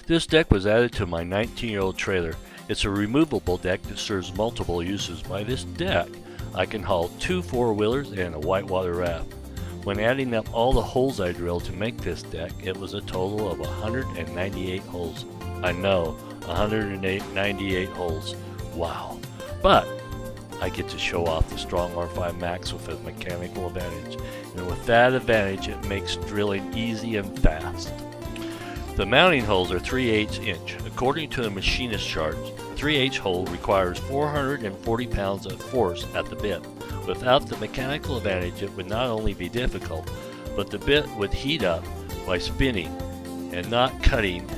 This deck was added to my 19-year-old trailer. It's a removable deck that serves multiple uses. By this deck, I can haul 2 four-wheelers and a whitewater raft. When adding up all the holes I drilled to make this deck, it was a total of 198 holes. I know, 198 holes. Wow. But I get to show off the Strong R5 Max with a mechanical advantage. And with that advantage, it makes drilling easy and fast. The mounting holes are 3/8 inch. According to the machinist chart, a 3/8 hole requires 440 pounds of force at the bit. Without the mechanical advantage, it would not only be difficult, but the bit would heat up by spinning and not cutting,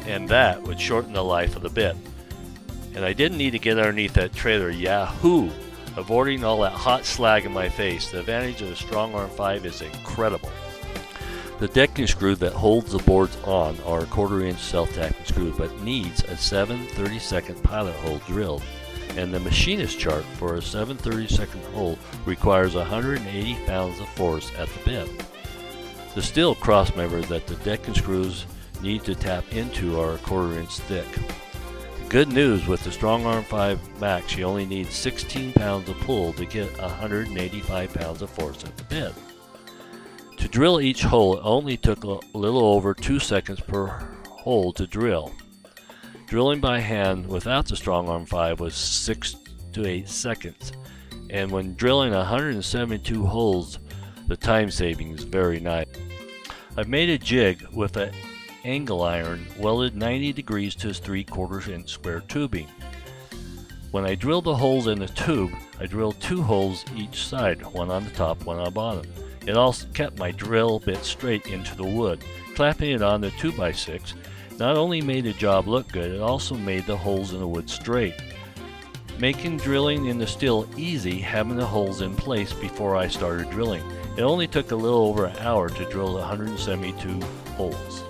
and that would shorten the life of the bit. And I didn't need to get underneath that trailer, yahoo! Avoiding all that hot slag in my face. The advantage of the Strong R5 is incredible. The decking screw that holds the boards on are a 1/4 inch self-tapping screw, but needs a 7/32 pilot hole drilled. And the machinist chart for a 7/32 hole requires 180 pounds of force at the bit. The steel cross members that the decking screws need to tap into are a 1/4 inch thick. Good news, with the Strong R5 Max, you only need 16 pounds of pull to get 185 pounds of force at the bit. To drill each hole, it only took a little over 2 seconds per hole to drill. Drilling by hand without the Strong R5 was 6 to 8 seconds, and when drilling 172 holes, the time saving is very nice. I've made a jig with an angle iron welded 90 degrees to its 3/4 inch square tubing. When I drilled the holes in the tube, I drilled 2 holes each side, one on the top, one on the bottom. It also kept my drill bit straight into the wood. Clapping it on the 2x6 not only made the job look good, it also made the holes in the wood straight, making drilling in the steel easy having the holes in place before I started drilling. It only took a little over an hour to drill 172 holes.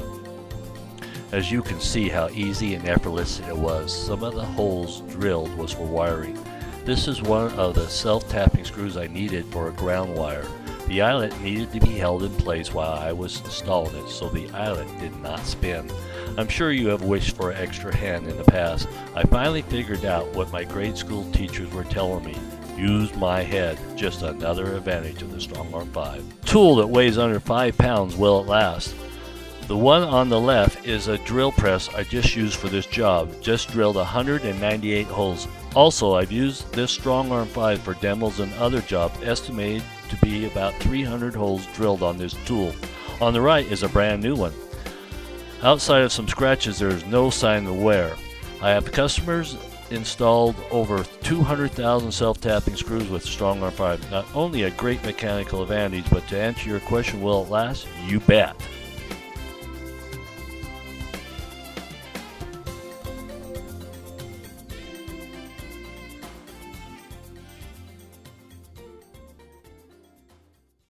As you can see how easy and effortless it was. Some of the holes drilled was for wiring. This is one of the self-tapping screws I needed for a ground wire. The eyelet needed to be held in place while I was installing it, so the eyelet did not spin. I'm sure you have wished for an extra hand in the past. I finally figured out what my grade school teachers were telling me. Use my head. Just another advantage of the Strong R5. Tool that weighs under 5 pounds will it last. The one on the left is a drill press I just used for this job. Just drilled 198 holes. Also, I've used this Strong R5 for demos and other jobs, estimated to be about 300 holes drilled on this tool. On the right is a brand new one. Outside of some scratches, there is no sign of wear. I have customers installed over 200,000 self-tapping screws with Strong R5. Not only a great mechanical advantage, but to answer your question, will it last? You bet.